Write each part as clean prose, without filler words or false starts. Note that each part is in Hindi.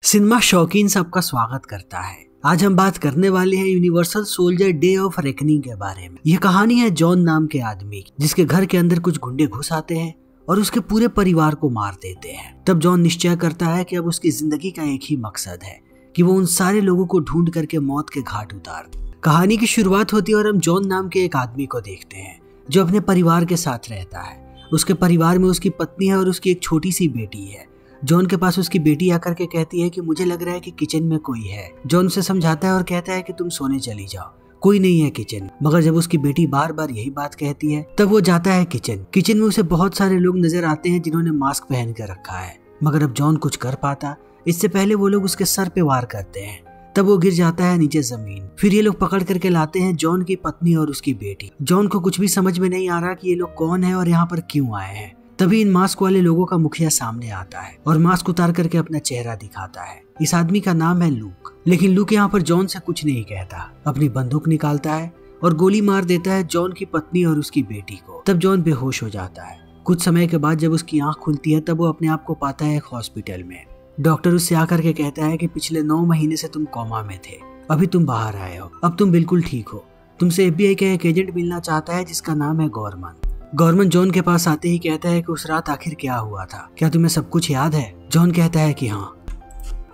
सिनेमा शौकीन सबका स्वागत करता है। आज हम बात करने वाले हैं universal soldier day of reckoning के बारे में। यह कहानी है जॉन नाम के आदमी की, जिसके घर के अंदर कुछ गुंडे घुस आते हैं और उसके पूरे परिवार को मार देते हैं। तब जॉन निश्चय करता है कि अब उसकी जिंदगी का एक ही मकसद है कि वो उन सारे लोगों को ढूंढ करके मौत के घाट उतार दे। कहानी की शुरुआत होती है और हम जॉन नाम के एक आदमी को देखते हैं जो अपने परिवार के साथ रहता है। उसके परिवार में उसकी पत्नी है और उसकी एक छोटी सी बेटी है। जॉन के पास उसकी बेटी आकर के कहती है कि मुझे लग रहा है कि किचन में कोई है। जॉन उसे समझाता है और कहता है कि तुम सोने चली जाओ, कोई नहीं है किचन। मगर जब उसकी बेटी बार बार यही बात कहती है तब वो जाता है किचन में उसे बहुत सारे लोग नजर आते हैं जिन्होंने मास्क पहन कर रखा है। मगर अब जॉन कुछ कर पाता इससे पहले वो लोग उसके सर पे वार करते हैं। तब वो गिर जाता है नीचे जमीन। फिर ये लोग पकड़ करके लाते हैं जॉन की पत्नी और उसकी बेटी। जॉन को कुछ भी समझ में नहीं आ रहा कि ये लोग कौन है और यहाँ पर क्यों आए हैं। तभी इन मास्क वाले लोगों का मुखिया सामने आता है और मास्क उतार करके अपना चेहरा दिखाता है। इस आदमी का नाम है लूक। लेकिन लूक यहाँ पर जॉन से कुछ नहीं कहता, अपनी बंदूक निकालता है और गोली मार देता है जॉन की पत्नी और उसकी बेटी को। तब जॉन बेहोश हो जाता है। कुछ समय के बाद जब उसकी आंख खुलती है तब वो अपने आप को पाता है एक हॉस्पिटल में। डॉक्टर उससे आकर के कहता है कि पिछले 9 महीने से तुम कोमा में थे, अभी तुम बाहर आए हो, अब तुम बिल्कुल ठीक हो। तुमसे FBI का एक एजेंट मिलना चाहता है जिसका नाम है गॉर्मन जॉन के पास आते ही कहता है कि उस रात आखिर क्या हुआ था, क्या तुम्हें सब कुछ याद है? जॉन कहता है कि हाँ,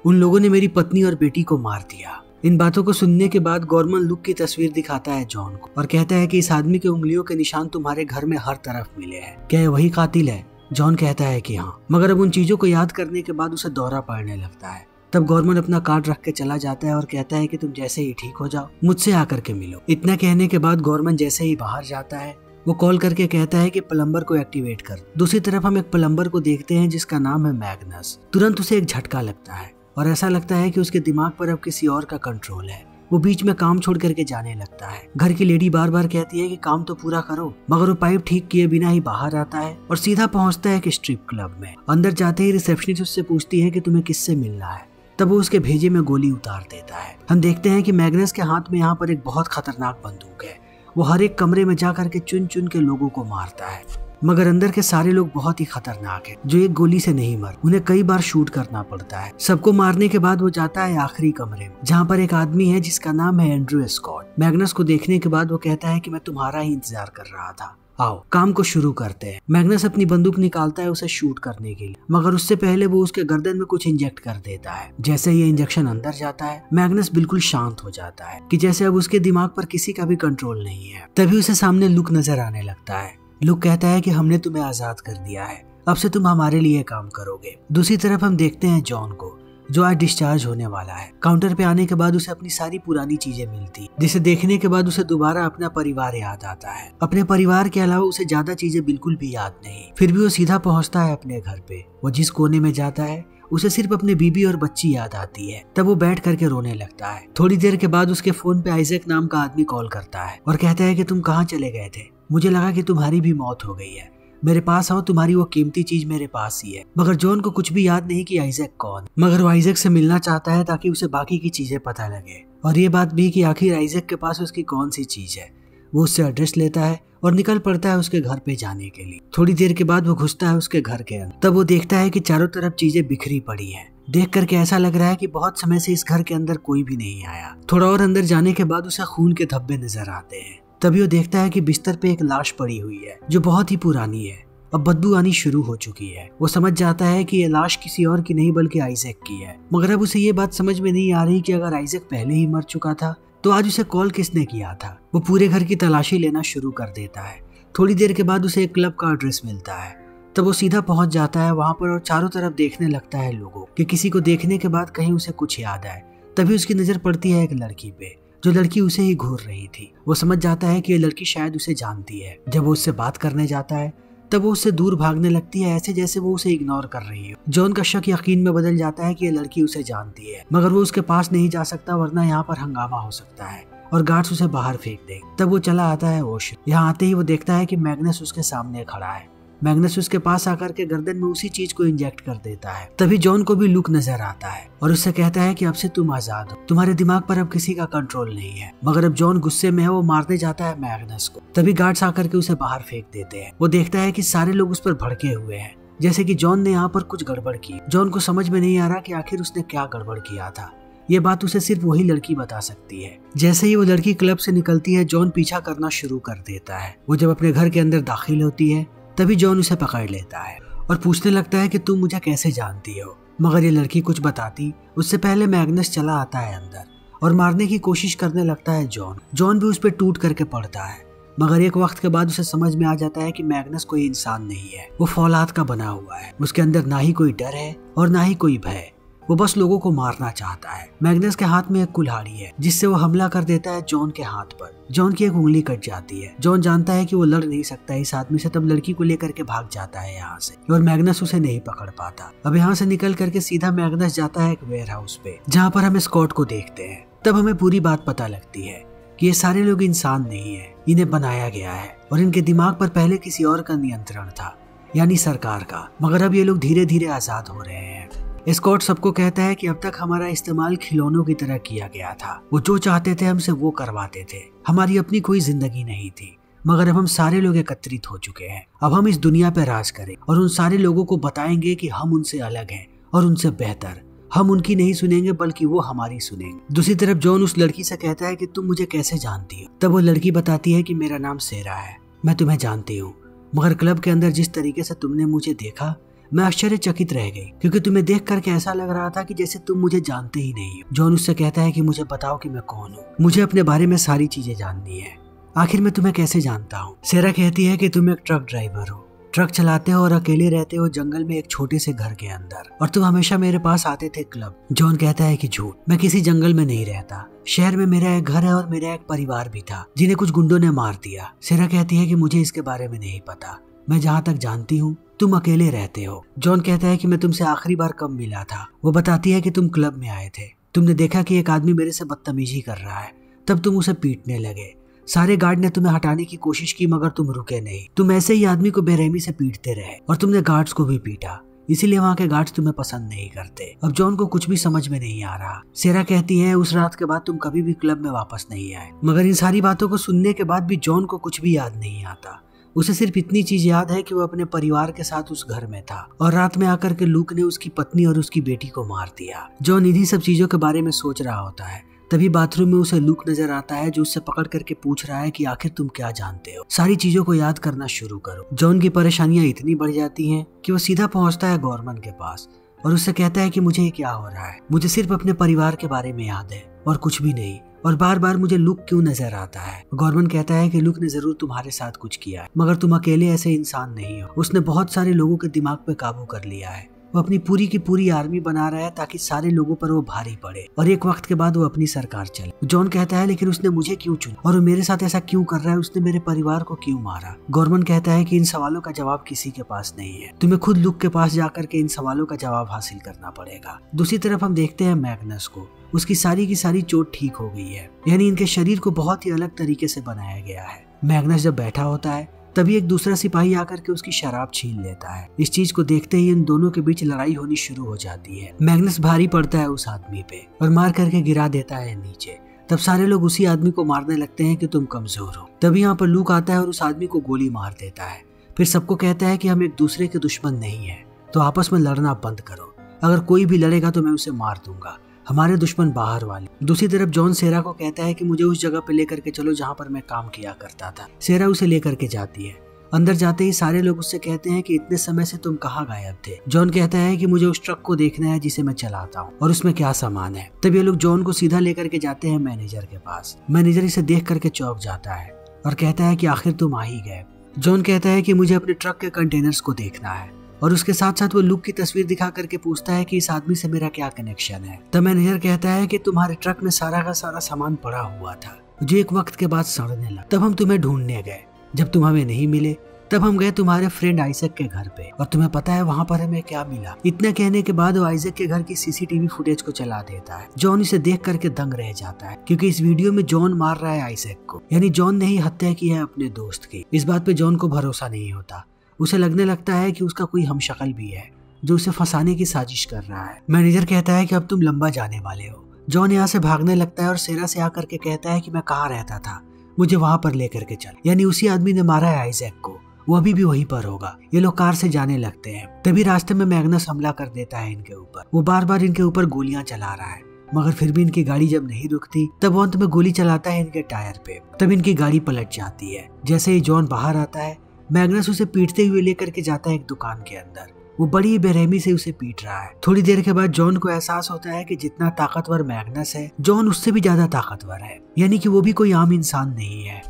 उन लोगों ने मेरी पत्नी और बेटी को मार दिया। इन बातों को सुनने के बाद गॉर्मन लुक की तस्वीर दिखाता है जॉन को और कहता है कि इस आदमी के उंगलियों के निशान तुम्हारे घर में हर तरफ मिले हैं, क्या ये वही कातिल है? जॉन कहता है कि हाँ। मगर अब उन चीजों को याद करने के बाद उसे दौरा पड़ने लगता है। तब गॉर्मन अपना कार्ड रख के चला जाता है और कहता है कि तुम जैसे ही ठीक हो जाओ मुझसे आकर के मिलो। इतना कहने के बाद गॉर्मन जैसे ही बाहर जाता है वो कॉल करके कहता है कि प्लम्बर को एक्टिवेट कर। दूसरी तरफ हम एक प्लम्बर को देखते हैं जिसका नाम है मैग्नस। तुरंत उसे एक झटका लगता है और ऐसा लगता है कि उसके दिमाग पर अब किसी और का कंट्रोल है। वो बीच में काम छोड़ करके जाने लगता है। घर की लेडी बार बार कहती है कि काम तो पूरा करो, मगर वो पाइप ठीक किए बिना ही बाहर आता है और सीधा पहुंचता है एक स्ट्रिप क्लब में। अंदर जाते ही रिसेप्शनिस्ट उससे पूछती है कि तुम्हें किससे मिलना है। तब वो उसके भेजे में गोली उतार देता है। हम देखते हैं कि मैग्नस के हाथ में यहाँ पर एक बहुत खतरनाक बंदूक है। वो हर एक कमरे में जा करके चुन चुन के लोगों को मारता है, मगर अंदर के सारे लोग बहुत ही खतरनाक हैं, जो एक गोली से नहीं मर, उन्हें कई बार शूट करना पड़ता है। सबको मारने के बाद वो जाता है आखिरी कमरे में जहाँ पर एक आदमी है जिसका नाम है एंड्रू स्कॉट। मैग्नस को देखने के बाद वो कहता है कि मैं तुम्हारा ही इंतजार कर रहा था, आओ काम को शुरू करते हैं। मैग्नस अपनी बंदूक निकालता है उसे शूट करने के लिए, मगर उससे पहले वो उसके गर्दन में कुछ इंजेक्ट कर देता है। जैसे ये इंजेक्शन अंदर जाता है मैग्नस बिल्कुल शांत हो जाता है कि जैसे अब उसके दिमाग पर किसी का भी कंट्रोल नहीं है। तभी उसे सामने लुक नजर आने लगता है। लुक कहता है कि हमने तुम्हें आजाद कर दिया है, अब से तुम हमारे लिए काम करोगे। दूसरी तरफ हम देखते हैं जॉन को जो आज डिस्चार्ज होने वाला है। काउंटर पे आने के बाद उसे अपनी सारी पुरानी चीजें मिलती, जिसे देखने के बाद उसे दोबारा अपना परिवार याद आता है। अपने परिवार के अलावा उसे ज्यादा चीजें बिल्कुल भी याद नहीं। फिर भी वो सीधा पहुंचता है अपने घर पे। वो जिस कोने में जाता है उसे सिर्फ अपनी बीबी और बच्ची याद आती है। तब वो बैठ करके रोने लगता है। थोड़ी देर के बाद उसके फोन पे आइजैक नाम का आदमी कॉल करता है और कहता है कि तुम कहाँ चले गए थे, मुझे लगा कि तुम्हारी भी मौत हो गई है, मेरे पास आओ, तुम्हारी वो कीमती चीज मेरे पास ही है। मगर जॉन को कुछ भी याद नहीं कि आइजैक कौन, मगर वो आइजैक से मिलना चाहता है ताकि उसे बाकी की चीजें पता लगे और ये बात भी कि आखिर आइजैक के पास उसकी कौन सी चीज है। वो उससे एड्रेस लेता है और निकल पड़ता है उसके घर पे जाने के लिए। थोड़ी देर के बाद वो घुसता है उसके घर के अंदर। तब वो देखता है कि चारों तरफ चीजें बिखरी पड़ी है। देख करके ऐसा लग रहा है कि बहुत समय से इस घर के अंदर कोई भी नहीं आया। थोड़ा और अंदर जाने के बाद उसे खून के धब्बे नजर आते हैं। तभी वो देखता है कि बिस्तर पे एक लाश पड़ी हुई है जो बहुत ही पुरानी है। अब बदबू आनी शुरू हो चुकी है। वो समझ जाता है कि ये लाश किसी और की नहीं बल्कि आइजैक की है। मगर अब उसे ये बात समझ में नहीं आ रही कि अगर आइजैक पहले ही मर चुका था तो आज उसे कॉल किसने किया था। वो पूरे घर की तलाशी लेना शुरू कर देता है। थोड़ी देर के बाद उसे एक क्लब का एड्रेस मिलता है। तब वो सीधा पहुंच जाता है वहां पर और चारों तरफ देखने लगता है लोगों कि किसी को देखने के बाद कहीं उसे कुछ याद आए। तभी उसकी नजर पड़ती है एक लड़की पे, जो लड़की उसे ही घूर रही थी। वो समझ जाता है कि ये लड़की शायद उसे जानती है। जब वो उससे बात करने जाता है तब वो उससे दूर भागने लगती है, ऐसे जैसे वो उसे इग्नोर कर रही हो। जॉन का शक यकीन में बदल जाता है कि ये लड़की उसे जानती है, मगर वो उसके पास नहीं जा सकता वरना यहाँ पर हंगामा हो सकता है और गार्ड्स उसे बाहर फेंक दे। तब वो चला आता है ओशन। यहाँ आते ही वो देखता है कि मैग्नस उसके सामने खड़ा है। मैग्नस उसके पास आकर के गर्दन में उसी चीज को इंजेक्ट कर देता है। तभी जॉन को भी लुक नजर आता है और उससे कहता है कि अब से तुम आजाद हो, तुम्हारे दिमाग पर अब किसी का कंट्रोल नहीं है। मगर अब जॉन गुस्से में है, वो मारने जाता है मैग्नस को। तभी गार्ड्स आकर के उसे बाहर फेंक देते हैं। वो देखता है कि सारे लोग उस पर भड़के हुए हैं जैसे कि जॉन ने यहाँ पर कुछ गड़बड़ की। जॉन को समझ में नहीं आ रहा कि आखिर उसने क्या गड़बड़ किया था। ये बात उसे सिर्फ वही लड़की बता सकती है। जैसे ही वो लड़की क्लब से निकलती है, जॉन पीछा करना शुरू कर देता है। वो जब अपने घर के अंदर दाखिल होती है तभी जॉन उसे पकड़ लेता है और पूछने लगता है कि तुम मुझे कैसे जानती हो। मगर ये लड़की कुछ बताती उससे पहले मैग्नस चला आता है अंदर और मारने की कोशिश करने लगता है जॉन भी उस पर टूट करके पड़ता है। मगर एक वक्त के बाद उसे समझ में आ जाता है कि मैग्नस कोई इंसान नहीं है, वो फौलाद का बना हुआ है। उसके अंदर ना ही कोई डर है और ना ही कोई भय, वो बस लोगों को मारना चाहता है। मैग्नस के हाथ में एक कुल्हाड़ी है जिससे वो हमला कर देता है जॉन के हाथ पर। जॉन की एक उंगली कट जाती है। जॉन जानता है कि वो लड़ नहीं सकता इस आदमी से, तब लड़की को लेकर के भाग जाता है यहाँ से और मैग्नस उसे नहीं पकड़ पाता। अब यहाँ से निकल करके सीधा मैग्नस जाता है एक वेयर हाउस पे, जहाँ पर हम स्कॉट को देखते हैं। तब हमें पूरी बात पता लगती है कि ये सारे लोग इंसान नहीं है, इन्हें बनाया गया है और इनके दिमाग पर पहले किसी और का नियंत्रण था, यानी सरकार का। मगर अब ये लोग धीरे धीरे आजाद हो रहे हैं। स्कॉट सबको कहता है कि अब तक हमारा इस्तेमाल खिलौनों की तरह किया गया था। वो जो चाहते थे हमसे वो करवाते थे, हमारी अपनी कोई जिंदगी नहीं थी। मगर अब हम सारे लोग एकत्रित हो चुके हैं। अब हम इस दुनिया पे राज करें और उन सारे लोगों को बताएंगे कि हम उनसे अलग हैं और उनसे बेहतर। हम उनकी नहीं सुनेंगे बल्कि वो हमारी सुनेंगे। दूसरी तरफ जॉन उस लड़की से कहता है कि तुम मुझे कैसे जानती हो। तब वो लड़की बताती है कि मेरा नाम सेरा है, मैं तुम्हें जानती हूँ। मगर क्लब के अंदर जिस तरीके से तुमने मुझे देखा, मैं आश्चर्यचकित रह गई, क्योंकि तुम्हें देख करके ऐसा लग रहा था कि जैसे तुम मुझे जानते ही नहीं हो। जॉन उससे कहता है कि मुझे बताओ कि मैं कौन हूँ, मुझे अपने बारे में सारी चीजें जाननी है। आखिर मैं तुम्हें कैसे जानता हूँ। सेरा कहती है कि तुम एक ट्रक ड्राइवर हो, ट्रक चलाते हो और अकेले रहते हो जंगल में एक छोटे से घर के अंदर, और तुम हमेशा मेरे पास आते थे क्लब। जॉन कहता है कि झूठ, मैं किसी जंगल में नहीं रहता। शहर में मेरा एक घर है और मेरा एक परिवार भी था जिन्हें कुछ गुंडों ने मार दिया। सेरा कहती है कि मुझे इसके बारे में नहीं पता, मैं जहाँ तक जानती हूँ तुम अकेले रहते हो। जॉन कहता है कि मैं तुमसे आखिरी बार कब मिला था। वो बताती है कि तुम क्लब में आए थे, तुमने देखा कि एक आदमी मेरे से बदतमीजी कर रहा है, तब तुम उसे पीटने लगे। सारे गार्ड ने तुम्हें हटाने की कोशिश की मगर तुम रुके नहीं। तुम ऐसे ही आदमी को बेरहमी से पीटते रहे और तुमने गार्ड्स को भी पीटा, इसीलिए वहाँ के गार्ड्स तुम्हें पसंद नहीं करते। अब जॉन को कुछ भी समझ में नहीं आ रहा। सेरा कहती है उस रात के बाद तुम कभी भी क्लब में वापस नहीं आए। मगर इन सारी बातों को सुनने के बाद भी जॉन को कुछ भी याद नहीं आता। उसे सिर्फ इतनी चीज याद है कि वो अपने परिवार के साथ उस घर में था और रात में आकर के लूक ने उसकी पत्नी और उसकी बेटी को मार दिया। जॉन इन्हीं सब चीजों के बारे में सोच रहा होता है, तभी बाथरूम में उसे लूक नजर आता है जो उससे पकड़ करके पूछ रहा है कि आखिर तुम क्या जानते हो, सारी चीजों को याद करना शुरू करो। जॉन की परेशानियां इतनी बढ़ जाती हैं कि वो सीधा पहुंचता है गॉर्मन के पास और उससे कहता है कि मुझे क्या हो रहा है, मुझे सिर्फ अपने परिवार के बारे में याद है और कुछ भी नहीं, और बार बार मुझे लुक क्यों नजर आता है। गॉर्मन कहता है कि लुक ने जरूर तुम्हारे साथ कुछ किया है, मगर तुम अकेले ऐसे इंसान नहीं हो। उसने बहुत सारे लोगों के दिमाग पे काबू कर लिया है। वो अपनी पूरी की पूरी आर्मी बना रहा है ताकि सारे लोगों पर वो भारी पड़े और एक वक्त के बाद वो अपनी सरकार चले। जॉन कहता है लेकिन उसने मुझे क्यों चुना और वो मेरे साथ ऐसा क्यों कर रहा है, उसने मेरे परिवार को क्यों मारा। गॉर्मन कहता है कि इन सवालों का जवाब किसी के पास नहीं है, तुम्हें खुद लुक के पास जाकर के इन सवालों का जवाब हासिल करना पड़ेगा। दूसरी तरफ हम देखते हैं मैग्नस को, उसकी सारी की सारी चोट ठीक हो गई है, यानी इनके शरीर को बहुत ही अलग तरीके से बनाया गया है। मैग्नस जब बैठा होता है तभी एक दूसरा सिपाही आकर के उसकी शराब छीन लेता है। इस चीज को देखते ही इन दोनों के बीच लड़ाई होनी शुरू हो जाती है। मैग्नस भारी पड़ता है उस आदमी पे और मार करके गिरा देता है नीचे। तब सारे लोग उसी आदमी को मारने लगते हैं कि तुम कमजोर हो। तभी यहाँ पर लूक आता है और उस आदमी को गोली मार देता है। फिर सबको कहता है कि हम एक दूसरे के दुश्मन नहीं है, तो आपस में लड़ना बंद करो, अगर कोई भी लड़ेगा तो मैं उसे मार दूंगा, हमारे दुश्मन बाहर वाले। दूसरी तरफ जॉन सेरा को कहता है कि मुझे उस जगह पे लेकर के चलो जहाँ पर मैं काम किया करता था। सेरा उसे लेकर के जाती है। अंदर जाते ही सारे लोग उससे कहते हैं कि इतने समय से तुम कहाँ गायब थे। जॉन कहता है कि मुझे उस ट्रक को देखना है जिसे मैं चलाता हूँ और उसमें क्या सामान है। तब ये लोग जॉन को सीधा लेकर के जाते हैं मैनेजर के पास। मैनेजर इसे देख करके चौंक जाता है और कहता है कि आखिर तुम आ ही गए। जॉन कहता है कि मुझे अपने ट्रक के कंटेनर्स को देखना है और उसके साथ साथ वो लुक की तस्वीर दिखा करके पूछता है कि इस आदमी से मेरा क्या कनेक्शन है। तब मैनेजर कहता है कि तुम्हारे ट्रक में सारा का सारा सामान पड़ा हुआ था जो एक वक्त के बाद सड़ने लगा। तब हम तुम्हें ढूंढने गए, जब तुम हमें नहीं मिले तब हम गए तुम्हारे फ्रेंड आइजक के घर पे और तुम्हें पता है वहाँ पर हमें क्या मिला। इतना कहने के बाद वो आइजक के घर की सीसीटीवी फुटेज को चला देता है। जॉन इसे देख करके दंग रह जाता है क्योंकि इस वीडियो में जॉन मार रहा है आइजक को, यानी जॉन ने ही हत्या की है अपने दोस्त की। इस बात पे जॉन को भरोसा नहीं होता। उसे लगने लगता है कि उसका कोई हमशक्ल भी है जो उसे फंसाने की साजिश कर रहा है। मैनेजर कहता है कि अब तुम लंबा जाने वाले हो। जॉन यहाँ से भागने लगता है और सेरा से आकर के कहता है कि मैं कहाँ रहता था, मुझे वहां पर लेकर के चल। यानी उसी आदमी ने मारा है आइजैक को वो अभी भी वहीं पर होगा। ये लोग कार से जाने लगते हैं। तभी रास्ते में मैग्नस हमला कर देता है इनके ऊपर। वो बार बार इनके ऊपर गोलियां चला रहा है, मगर फिर भी इनकी गाड़ी जब नहीं रुकती तब वो अंत में गोली चलाता है इनके टायर पे। तब इनकी गाड़ी पलट जाती है। जैसे ही जॉन बाहर आता है, मैग्नस उसे पीटते हुए लेकर के जाता है एक दुकान के अंदर। वो बड़ी बेरहमी से उसे पीट रहा है। थोड़ी देर के बाद जॉन को एहसास होता है कि जितना ताकतवर मैग्नस है, जॉन उससे भी ज्यादा ताकतवर है, यानी कि वो भी कोई आम इंसान नहीं है।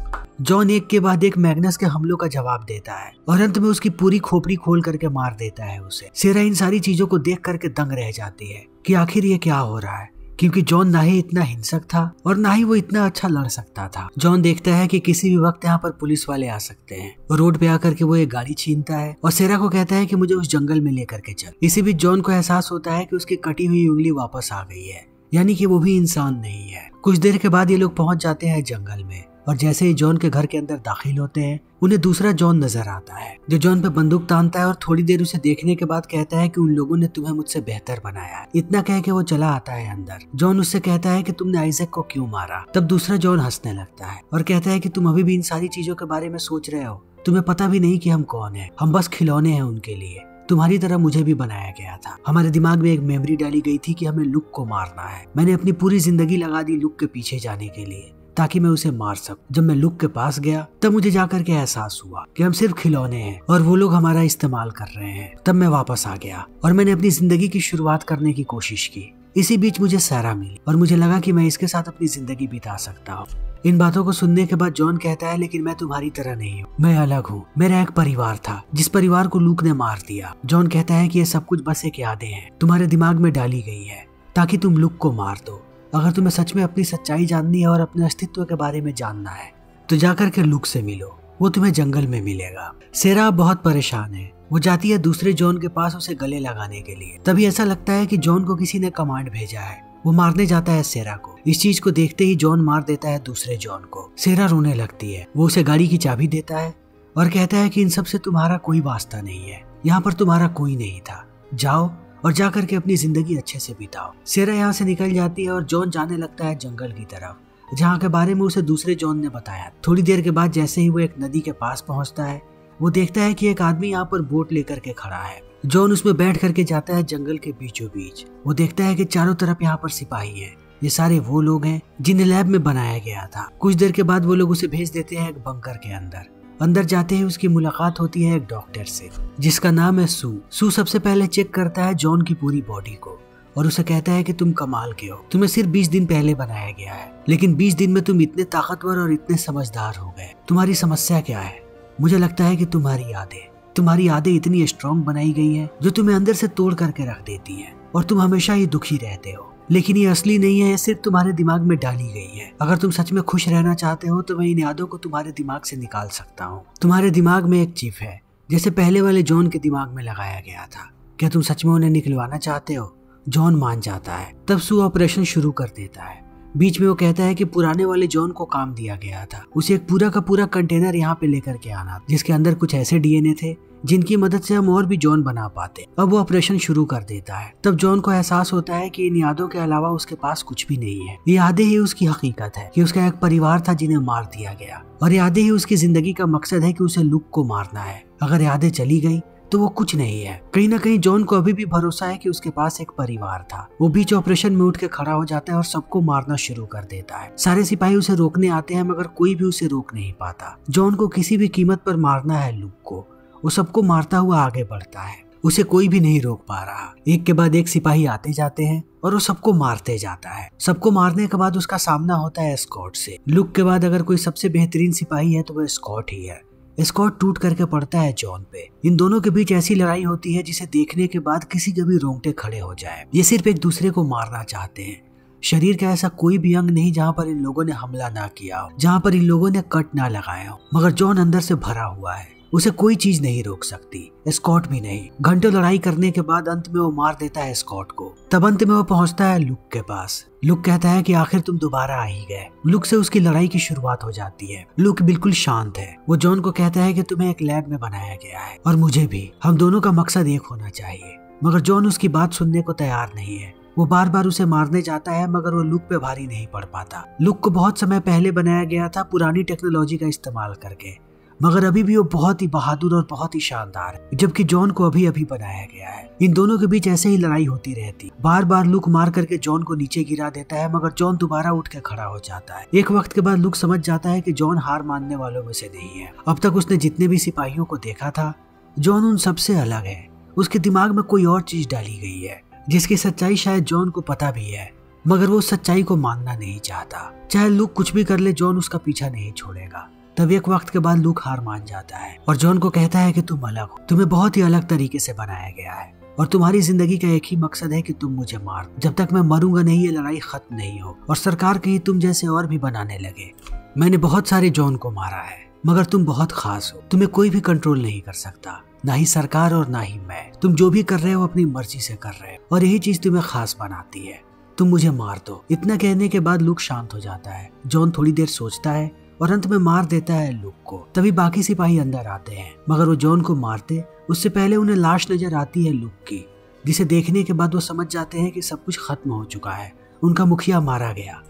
जॉन एक के बाद एक मैग्नस के हमलों का जवाब देता है और अंत में उसकी पूरी खोपड़ी खोल करके मार देता है उसे। सेरा इन सारी चीजों को देख करके दंग रह जाती है कि आखिर ये क्या हो रहा है, क्योंकि जॉन ना ही इतना हिंसक था और ना ही वो इतना अच्छा लड़ सकता था। जॉन देखता है कि किसी भी वक्त यहाँ पर पुलिस वाले आ सकते हैं और रोड पे आकर के वो एक गाड़ी छीनता है और सेरा को कहता है कि मुझे उस जंगल में लेकर के चल। इसी बीच जॉन को एहसास होता है कि उसकी कटी हुई उंगली वापस आ गई है, यानी कि वो भी इंसान नहीं है। कुछ देर के बाद ये लोग पहुंच जाते हैं जंगल में और जैसे ही जॉन के घर के अंदर दाखिल होते हैं, उन्हें दूसरा जॉन नजर आता है जो जॉन पे बंदूक तानता है और थोड़ी देर उसे देखने के बाद कहता है कि उन लोगों ने तुम्हें मुझसे बेहतर बनाया है। इतना कह के वो चला आता है अंदर। जॉन उससे कहता है कि तुमने आइजैक को क्यों मारा। तब दूसरा जॉन हंसने लगता है और कहता है कि तुम अभी भी इन सारी चीजों के बारे में सोच रहे हो, तुम्हें पता भी नहीं कि हम कौन है, हम बस खिलौने हैं उनके लिए। तुम्हारी तरह मुझे भी बनाया गया था। हमारे दिमाग में एक मेमोरी डाली गई थी कि हमें लुक को मारना है। मैंने अपनी पूरी जिंदगी लगा दी लुक के पीछे जाने के लिए ताकि मैं उसे मार सकूं। जब मैं लुक के पास गया तब मुझे जाकर के एहसास हुआ कि हम सिर्फ खिलौने हैं और वो लोग हमारा इस्तेमाल कर रहे हैं। तब मैं वापस आ गया और मैंने अपनी जिंदगी की शुरुआत करने की कोशिश की। इसी बीच मुझे सैरा मिली और मुझे लगा कि मैं इसके साथ अपनी जिंदगी बिता सकता हूँ। इन बातों को सुनने के बाद जॉन कहता है, लेकिन मैं तुम्हारी तरह नहीं हूँ, मैं अलग हूँ। मेरा एक परिवार था जिस परिवार को लुक ने मार दिया। जॉन कहता है कि ये सब कुछ बस एक यादें हैं, तुम्हारे दिमाग में डाली गई है ताकि तुम लुक को मार दो। अगर तुम्हें सच में अपनी सच्चाई जाननी है और अपने अस्तित्व के बारे में जानना है तो जाकर के लुक से मिलो, वो तुम्हें जंगल में मिलेगा। सेरा बहुत परेशान है। वो जाती है दूसरे जॉन के पास उसे गले लगाने के लिए। तभी ऐसा लगता है कि जॉन को किसी ने कमांड भेजा है। वो मारने जाता है सेरा को। इस चीज को देखते ही जॉन मार देता है दूसरे जॉन को। सेरा रोने लगती है। वो उसे गाड़ी की चाबी देता है और कहता है कि इन सब से तुम्हारा कोई वास्ता नहीं है, यहाँ पर तुम्हारा कोई नहीं था, जाओ और जाकर के अपनी जिंदगी अच्छे से बिताओ। सेरा यहाँ से निकल जाती है और जॉन जाने लगता है जंगल की तरफ, जहाँ के बारे में उसे दूसरे जॉन ने बताया। थोड़ी देर के बाद जैसे ही वो एक नदी के पास पहुंचता है, वो देखता है कि एक आदमी यहाँ पर बोट लेकर के खड़ा है। जॉन उसमें बैठ करके जाता है जंगल के बीचों बीच। वो देखता है कि चारों तरफ यहाँ पर सिपाही हैं। ये सारे वो लोग हैं जिन्हें लैब में बनाया गया था। कुछ देर के बाद वो लोग उसे भेज देते हैं एक बंकर के अंदर। अंदर जाते ही उसकी मुलाकात होती है एक डॉक्टर से जिसका नाम है सू। सू सबसे पहले चेक करता है जॉन की पूरी बॉडी को और उसे कहता है कि तुम कमाल के हो, तुम्हें सिर्फ 20 दिन पहले बनाया गया है, लेकिन 20 दिन में तुम इतने ताकतवर और इतने समझदार हो गए। तुम्हारी समस्या क्या है? मुझे लगता है कि तुम्हारी यादें इतनी स्ट्रॉन्ग बनाई गई हैं जो तुम्हें अंदर से तोड़ करके रख देती हैं और तुम हमेशा ही दुखी रहते हो। लेकिन ये असली नहीं है, ये सिर्फ तुम्हारे दिमाग में डाली गई है। अगर तुम सच में खुश रहना चाहते हो तो मैं इन यादों को तुम्हारे दिमाग से निकाल सकता हूँ। तुम्हारे दिमाग में एक चिप है जैसे पहले वाले जॉन के दिमाग में लगाया गया था। क्या तुम सच में उन्हें निकलवाना चाहते हो? जॉन मान जाता है। तब सू ऑपरेशन शुरू कर देता है। बीच में वो कहता है कि पुराने वाले जॉन को काम दिया गया था उसे एक पूरा का पूरा कंटेनर यहाँ पे लेकर के आना, जिसके अंदर कुछ ऐसे डीएनए थे जिनकी मदद से हम और भी जॉन बना पाते। अब वो ऑपरेशन शुरू कर देता है। तब जॉन को एहसास होता है कि इन यादों के अलावा उसके पास कुछ भी नहीं है। ये यादें ही उसकी हकीकत है कि उसका एक परिवार था जिन्हें मार दिया गया, और यादें ही उसकी जिंदगी का मकसद है कि उसे लुक को मारना है। अगर यादें चली गई तो वो कुछ नहीं है। कहीं ना कहीं जॉन को अभी भी भरोसा है कि उसके पास एक परिवार था। वो बीच ऑपरेशन में उठ के खड़ा हो जाता है और सबको मारना शुरू कर देता है। सारे सिपाही उसे रोकने आते हैं मगर कोई भी उसे रोक नहीं पाता। जॉन को किसी भी कीमत पर मारना है लुक को। वो सबको मारता हुआ आगे बढ़ता है, उसे कोई भी नहीं रोक पा रहा। एक के बाद एक सिपाही आते जाते हैं और वो सबको मारते जाता है। सबको मारने के बाद उसका सामना होता है स्कॉट से। लुक के बाद अगर कोई सबसे बेहतरीन सिपाही है तो वो स्कॉट ही है। स्कॉट टूट करके पड़ता है जॉन पे। इन दोनों के बीच ऐसी लड़ाई होती है जिसे देखने के बाद किसी के भी रोंगटे खड़े हो जाए। ये सिर्फ एक दूसरे को मारना चाहते हैं। शरीर का ऐसा कोई भी अंग नहीं जहाँ पर इन लोगों ने हमला ना किया हो, जहाँ पर इन लोगों ने कट ना लगाया हो, मगर जॉन अंदर से भरा हुआ है। उसे कोई चीज नहीं रोक सकती, स्कॉट भी नहीं। घंटों लड़ाई करने के बाद अंत में वो मार देता है स्कॉट को। तब अंत में वो पहुंचता है लुक के पास। लुक कहता है कि आखिर तुम दोबारा आ ही गए। लुक से उसकी लड़ाई की शुरुआत हो जाती है। लुक बिल्कुल शांत है। वो जॉन को कहता है कि तुम्हें एक लैब में बनाया गया है और मुझे भी। हम दोनों का मकसद एक होना चाहिए। मगर जॉन उसकी बात सुनने को तैयार नहीं है। वो बार बार उसे मारने जाता है मगर वो लुक पे भारी नहीं पड़ पाता। लुक को बहुत समय पहले बनाया गया था पुरानी टेक्नोलॉजी का इस्तेमाल करके, मगर अभी भी वो बहुत ही बहादुर और बहुत ही शानदार है, जबकि जॉन को अभी अभी बनाया गया है। इन दोनों के बीच ऐसे ही लड़ाई होती रहती। बार बार लुक मार करके जॉन को नीचे गिरा देता है, मगर जॉन दोबारा उठ के खड़ा हो जाता है। एक वक्त के बाद लुक समझ जाता है कि जॉन हार मानने वालों में से नहीं है। अब तक उसने जितने भी सिपाहियों को देखा था, जॉन उन सबसे अलग है। उसके दिमाग में कोई और चीज डाली गई है, जिसकी सच्चाई शायद जॉन को पता भी है, मगर वो सच्चाई को मानना नहीं चाहता। चाहे लुक कुछ भी कर ले, जॉन उसका पीछा नहीं छोड़ेगा। तब एक वक्त के बाद लुक हार मान जाता है और जॉन को कहता है कि तुम अलग हो, तुम्हें बहुत ही अलग तरीके से बनाया गया है और तुम्हारी जिंदगी का एक ही मकसद है कि तुम मुझे मार दो। जब तक मैं मरूंगा नहीं, ये लड़ाई खत्म नहीं हो और सरकार कहीं तुम जैसे और भी बनाने लगे। मैंने बहुत सारे जॉन को मारा है, मगर तुम बहुत खास हो। तुम्हें कोई भी कंट्रोल नहीं कर सकता, ना ही सरकार और ना ही मैं। तुम जो भी कर रहे हो अपनी मर्जी से कर रहे हो और यही चीज तुम्हें खास बनाती है। तुम मुझे मार दो। इतना कहने के बाद लुक शांत हो जाता है। जॉन थोड़ी देर सोचता है और अंत में मार देता है लुक को। तभी बाकी सिपाही अंदर आते हैं, मगर वो जॉन को मारते उससे पहले उन्हें लाश नजर आती है लुक की, जिसे देखने के बाद वो समझ जाते हैं कि सब कुछ खत्म हो चुका है। उनका मुखिया मारा गया,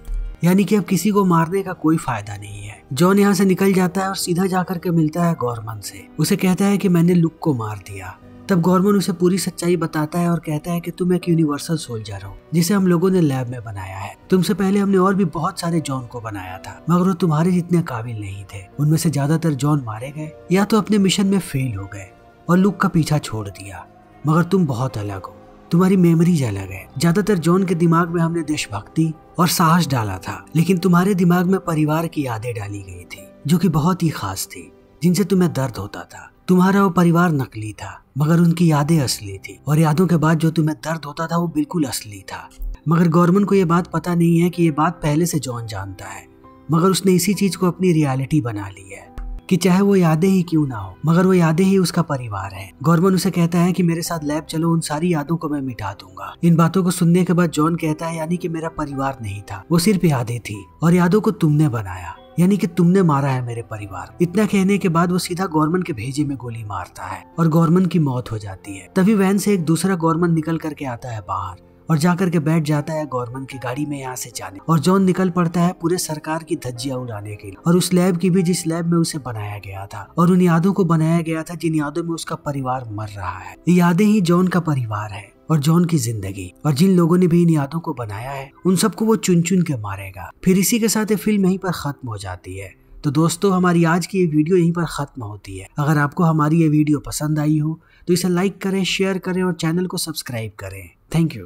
यानी कि अब किसी को मारने का कोई फायदा नहीं है। जॉन यहाँ से निकल जाता है और सीधा जाकर के मिलता है गॉर्मन से। उसे कहता है कि मैंने लुक को मार दिया। तब गॉर्मन उसे पूरी सच्चाई बताता है और कहता है कि तुम एक यूनिवर्सल सोल्जर हो, जिसे हम लोगों ने लैब में बनाया है। तुमसे पहले हमने और भी बहुत सारे जॉन को बनाया था, मगर वो तुम्हारे जितने काबिल नहीं थे। उनमें से ज्यादातर जॉन मारे गए या तो अपने मिशन में फेल हो गए और लुक का पीछा छोड़ दिया। मगर तुम बहुत अलग हो, तुम्हारी मेमोरीज अलग है। ज्यादातर जॉन के दिमाग में हमने देशभक्ति और साहस डाला था, लेकिन तुम्हारे दिमाग में परिवार की यादें डाली गई थी, जो कि बहुत ही खास थी, जिनसे तुम्हें दर्द होता था। तुम्हारा वो परिवार नकली था, मगर उनकी यादें असली थी, और यादों के बाद जो तुम्हें दर्द होता था वो बिल्कुल असली था। मगर गॉर्मन को ये बात पता नहीं है कि ये बात पहले से जॉन जानता है, मगर उसने इसी चीज को अपनी रियलिटी बना ली है कि चाहे वो यादें ही क्यों ना हो, मगर वो यादें ही उसका परिवार है। गॉर्मन उसे कहता है कि मेरे साथ लैब चलो, उन सारी यादों को मैं मिटा दूंगा। इन बातों को सुनने के बाद जॉन कहता है, यानी कि मेरा परिवार नहीं था, वो सिर्फ यादें थी और यादों को तुमने बनाया, यानी कि तुमने मारा है मेरे परिवार। इतना कहने के बाद वो सीधा गॉर्मन के भेजे में गोली मारता है और गॉर्मन की मौत हो जाती है। तभी वैन से एक दूसरा गॉर्मन निकल करके आता है बाहर और जाकर के बैठ जाता है गॉर्मन की गाड़ी में यहाँ से जाने। और जॉन निकल पड़ता है पूरे सरकार की धज्जियां उड़ाने के लिए, और उस लैब की भी जिस लैब में उसे बनाया गया था, और उन यादों को बनाया गया था जिन यादों में उसका परिवार मर रहा है। ये यादें ही जॉन का परिवार है और जॉन की जिंदगी, और जिन लोगों ने भी इन यादों को बनाया है उन सबको वो चुन चुन के मारेगा। फिर इसी के साथ ये फिल्म यहीं पर खत्म हो जाती है। तो दोस्तों, हमारी आज की ये वीडियो यहीं पर खत्म होती है। अगर आपको हमारी ये वीडियो पसंद आई हो तो इसे लाइक करें, शेयर करें और चैनल को सब्सक्राइब करें। Thank you.